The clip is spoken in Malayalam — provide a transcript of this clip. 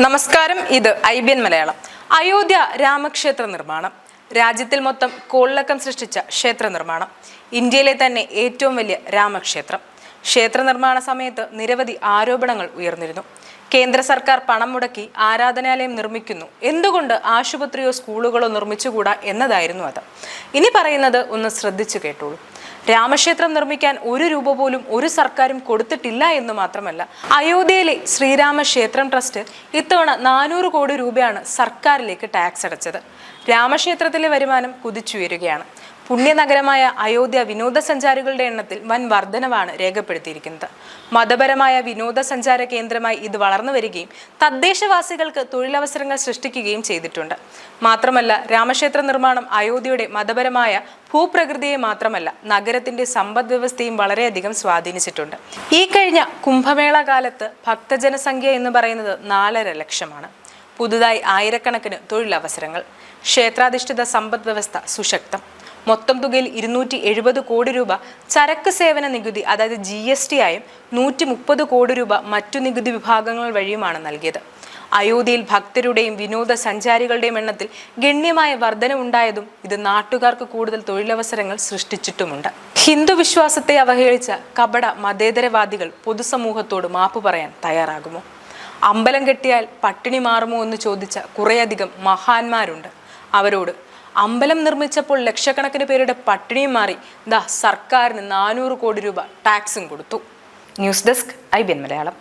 നമസ്കാരം, ഇത് IBN മലയാളം. അയോധ്യ രാമക്ഷേത്ര നിർമ്മാണം. രാജ്യത്തിൽ മൊത്തം കോളിളക്കം സൃഷ്ടിച്ച ക്ഷേത്ര നിർമ്മാണം. ഇന്ത്യയിലെ തന്നെ ഏറ്റവും വലിയ രാമക്ഷേത്രം. ക്ഷേത്ര നിർമ്മാണ സമയത്ത് നിരവധി ആരോപണങ്ങൾ ഉയർന്നിരുന്നു. കേന്ദ്ര സർക്കാർ പണം മുടക്കി ആരാധനാലയം നിർമ്മിക്കുന്നു, എന്തുകൊണ്ട് ആശുപത്രിയോ സ്കൂളുകളോ നിർമ്മിച്ചുകൂടാ എന്നതായിരുന്നു അത്. ഇനി പറയുന്നത് ഒന്ന് ശ്രദ്ധിച്ചു കേട്ടോളൂ. രാമക്ഷേത്രം നിർമ്മിക്കാൻ ഒരു രൂപ പോലും ഒരു സർക്കാരും കൊടുത്തിട്ടില്ല എന്ന് മാത്രമല്ല, അയോധ്യയിലെ ശ്രീരാമക്ഷേത്രം ട്രസ്റ്റ് ഇത്തവണ 400 കോടി രൂപയാണ് സർക്കാരിലേക്ക് ടാക്സ് അടച്ചത്. രാമക്ഷേത്രത്തിലെ വരുമാനം കുതിച്ചുയരുകയാണ്. പുണ്യനഗരമായ അയോധ്യ വിനോദസഞ്ചാരികളുടെ എണ്ണത്തിൽ വൻ വർധനവാണ് രേഖപ്പെടുത്തിയിരിക്കുന്നത്. മതപരമായ വിനോദസഞ്ചാര കേന്ദ്രമായി ഇത് വളർന്നു വരികയും തദ്ദേശവാസികൾക്ക് തൊഴിലവസരങ്ങൾ സൃഷ്ടിക്കുകയും ചെയ്തിട്ടുണ്ട്. മാത്രമല്ല, രാമക്ഷേത്ര നിർമ്മാണം അയോധ്യയുടെ മതപരമായ ഭൂപ്രകൃതിയെ മാത്രമല്ല, നഗരത്തിന്റെ സമ്പദ് വ്യവസ്ഥയും വളരെയധികം സ്വാധീനിച്ചിട്ടുണ്ട്. ഈ കഴിഞ്ഞ കുംഭമേള കാലത്ത് ഭക്തജനസംഖ്യ എന്ന് പറയുന്നത് 4.5 ലക്ഷമാണ്. പുതുതായി ആയിരക്കണക്കിന് തൊഴിലവസരങ്ങൾ. ക്ഷേത്രാധിഷ്ഠിത സമ്പദ് വ്യവസ്ഥ സുശക്തം. മൊത്തം തുകയിൽ 270 കോടി രൂപ ചരക്ക് സേവന നികുതി, അതായത് GST ആയും 130 കോടി രൂപ മറ്റു നികുതി വിഭാഗങ്ങൾ വഴിയുമാണ് നൽകിയത്. അയോധ്യയിൽ ഭക്തരുടെയും വിനോദസഞ്ചാരികളുടെയും എണ്ണത്തിൽ ഗണ്യമായ വർധനവുണ്ടായതും ഇത് നാട്ടുകാർക്ക് കൂടുതൽ തൊഴിലവസരങ്ങൾ സൃഷ്ടിച്ചിട്ടുമുണ്ട്. ഹിന്ദു വിശ്വാസത്തെ അവഹേളിച്ച കപട മതേതരവാദികൾ പൊതുസമൂഹത്തോട് മാപ്പ് പറയാൻ തയ്യാറാകുമോ? അമ്പലം കെട്ടിയാൽ പട്ടിണി മാറുമോ എന്ന് ചോദിച്ച കുറേയധികം മഹാന്മാരുണ്ട്. അവരോട് അമ്പലം നിർമ്മിച്ചപ്പോൾ ലക്ഷക്കണക്കിന് പേരുടെ പട്ടിണിയും മാറി, സർക്കാരിന് 400 കോടി രൂപ ടാക്സും കൊടുത്തു. News desk IBN Malayalam.